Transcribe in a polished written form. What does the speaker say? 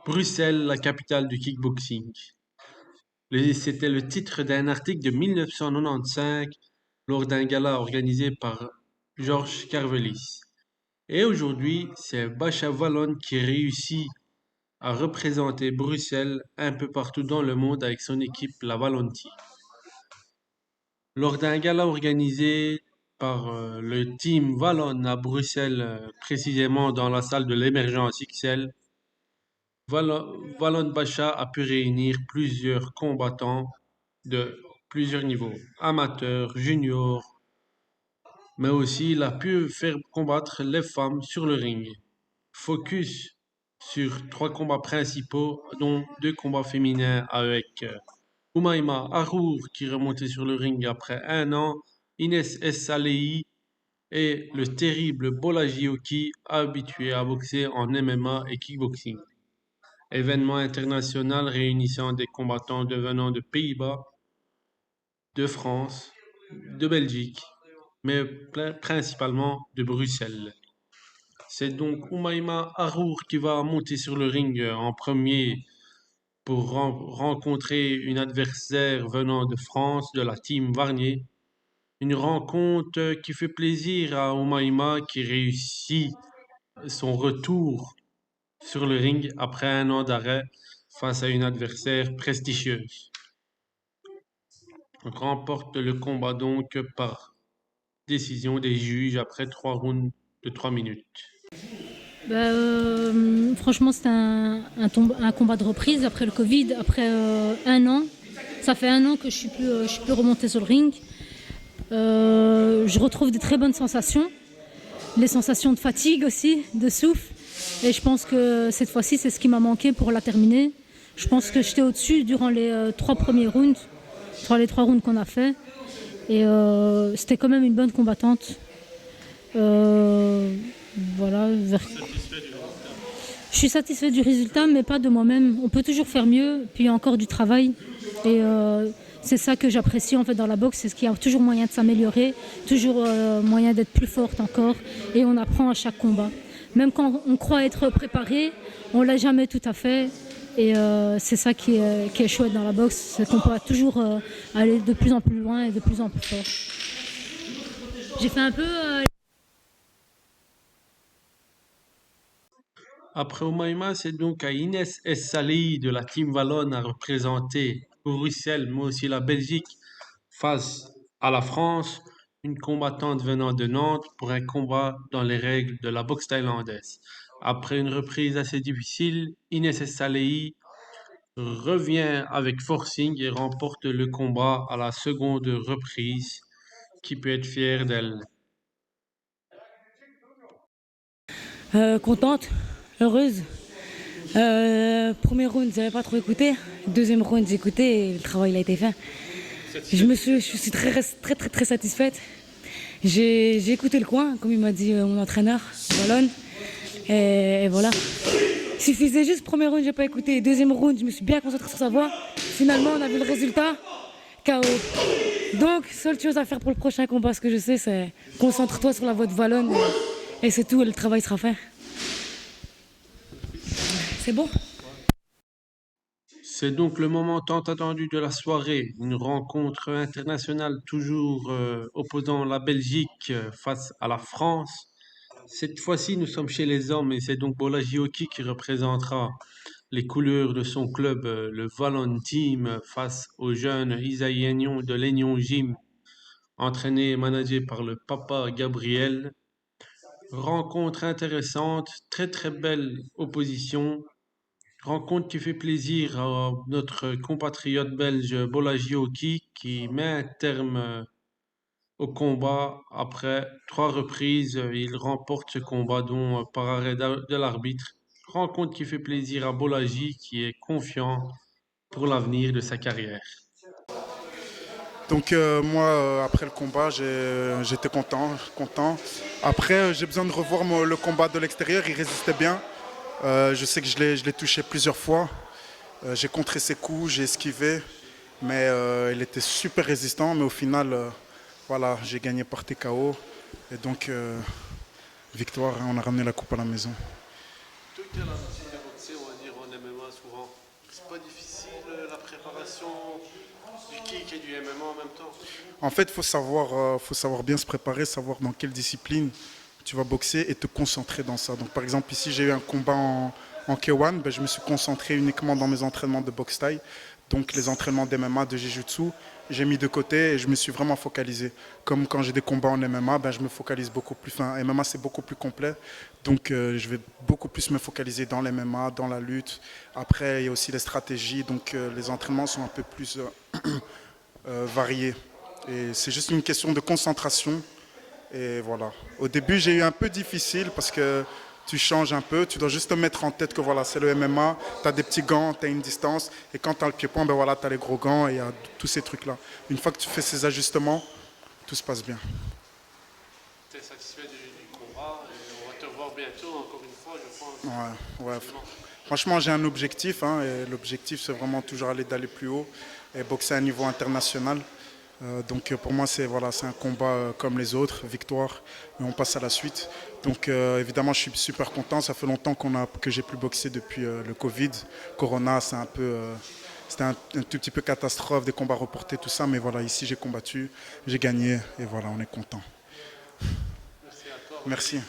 Bruxelles, la capitale du kickboxing. C'était le titre d'un article de 1995 lors d'un gala organisé par Georges Carvelis. Et aujourd'hui, c'est Bacha Wallon qui réussit à représenter Bruxelles un peu partout dans le monde avec son équipe, la Wallon Team. Lors d'un gala organisé par le team Wallon à Bruxelles, précisément dans la salle de l'émergence XL, Wallon Bacha a pu réunir plusieurs combattants de plusieurs niveaux, amateurs, juniors, mais aussi il a pu faire combattre les femmes sur le ring. Focus sur trois combats principaux, dont deux combats féminins avec Oumaima Harour qui remontait sur le ring après un an, Inès S. Salehi et le terrible Bola Gioki habitué à boxer en MMA et kickboxing. Événement international réunissant des combattants devenant de Pays-Bas, de France, de Belgique, mais principalement de Bruxelles. C'est donc Oumaima Harour qui va monter sur le ring en premier pour rencontrer une adversaire venant de France, de la team Varnier. Une rencontre qui fait plaisir à Oumaima qui réussit son retour sur le ring après un an d'arrêt face à une adversaire prestigieuse. On remporte le combat donc par décision des juges après 3 rounds de 3 minutes. Franchement, c'était un combat de reprise après le Covid, après un an. Ça fait un an que je suis plus remontée sur le ring. Je retrouve de très bonnes sensations, les sensations de fatigue aussi, de souffle. Et je pense que cette fois-ci, c'est ce qui m'a manqué pour la terminer. Je pense que j'étais au-dessus durant les 3 rounds qu'on a fait. Et c'était quand même une bonne combattante. Voilà. Je suis satisfaite du résultat, mais pas de moi-même. On peut toujours faire mieux, puis il y a encore du travail. Et c'est ça que j'apprécie en fait dans la boxe, c'est qu'il y a toujours moyen de s'améliorer, toujours moyen d'être plus forte encore, et on apprend à chaque combat. Même quand on croit être préparé, on ne l'est jamais tout à fait. Et c'est ça qui est chouette dans la boxe, c'est qu'on peut toujours aller de plus en plus loin et de plus en plus fort. J'ai fait un peu... Après Oumaima, c'est donc à Inès S. Salehi de la team Wallonne à représenter Bruxelles, mais aussi la Belgique, face à la France, une combattante venant de Nantes pour un combat dans les règles de la boxe thaïlandaise. Après une reprise assez difficile, Inès S. Salehi revient avec forcing et remporte le combat à la seconde reprise. Qui peut être fier d'elle? Contente, heureuse. Premier round, j'avais pas trop écouté. Deuxième round, j'ai écouté et le travail a été fait. Je suis très satisfaite. J'ai écouté le coin, comme il m'a dit mon entraîneur, Wallon. Et voilà. Il suffisait juste premier round, j'ai pas écouté. Deuxième round, je me suis bien concentrée sur sa voix. Finalement, on a vu le résultat. KO. Donc, seule chose à faire pour le prochain combat, ce que je sais, c'est concentre-toi sur la voix de Wallon et c'est tout, et le travail sera fait. C'est bon? C'est donc le moment tant attendu de la soirée, une rencontre internationale toujours opposant la Belgique face à la France. Cette fois-ci, nous sommes chez les hommes et c'est donc Bola Gioki qui représentera les couleurs de son club, le Wallon Team, face au jeune Isaïe Aignon de l'Aignon Gym, entraîné et managé par le papa Gabriel. Rencontre intéressante, très très belle opposition. Rencontre qui fait plaisir à notre compatriote belge Bola Gioki qui met un terme au combat après 3 reprises. Il remporte ce combat dont par arrêt de l'arbitre. Rencontre qui fait plaisir à Bolagi qui est confiant pour l'avenir de sa carrière. Donc moi, après le combat, j'étais content. Après, j'ai besoin de revoir le combat de l'extérieur. Il résistait bien. Je sais que je l'ai touché plusieurs fois. J'ai contré ses coups, j'ai esquivé. Mais il était super résistant. Mais au final, voilà, j'ai gagné par TKO. Et donc, victoire, hein, on a ramené la coupe à la maison. Toi, quel a boxé, on va dire, en MMA C'est pas difficile la préparation du kick et du MMA en même temps. En fait, faut savoir bien se préparer, savoir dans quelle discipline tu vas boxer et te concentrer dans ça. Donc, par exemple, ici, j'ai eu un combat en K1, ben, je me suis concentré uniquement dans mes entraînements de boxe thaï. Donc, les entraînements d'MMA, de Jiu-Jitsu, j'ai mis de côté et je me suis vraiment focalisé. Comme quand j'ai des combats en MMA, ben, je me focalise beaucoup plus. Enfin, MMA, c'est beaucoup plus complet. Donc, je vais beaucoup plus me focaliser dans l'MMA, dans la lutte. Après, il y a aussi les stratégies. Donc, les entraînements sont un peu plus variés. Et c'est juste une question de concentration. Et voilà. Au début, j'ai eu un peu difficile parce que tu changes un peu. Tu dois juste te mettre en tête que voilà, c'est le MMA. Tu as des petits gants, tu as une distance. Et quand tu as le pied-point, ben voilà, tu as les gros gants et il y a tous ces trucs-là. Une fois que tu fais ces ajustements, tout se passe bien. Tu es satisfait du combat et on va te revoir bientôt, encore une fois, je pense. Ouais. Franchement, j'ai un objectif. Hein, et l'objectif, c'est vraiment toujours d'aller plus haut et boxer à un niveau international. Donc pour moi c'est un combat comme les autres, victoire, et on passe à la suite. Donc évidemment je suis super content, ça fait longtemps que j'ai plus boxé depuis le Covid. Corona, c'était un tout petit peu catastrophe, des combats reportés, tout ça, mais voilà, ici j'ai combattu, j'ai gagné et voilà, on est content. Merci à toi. Merci.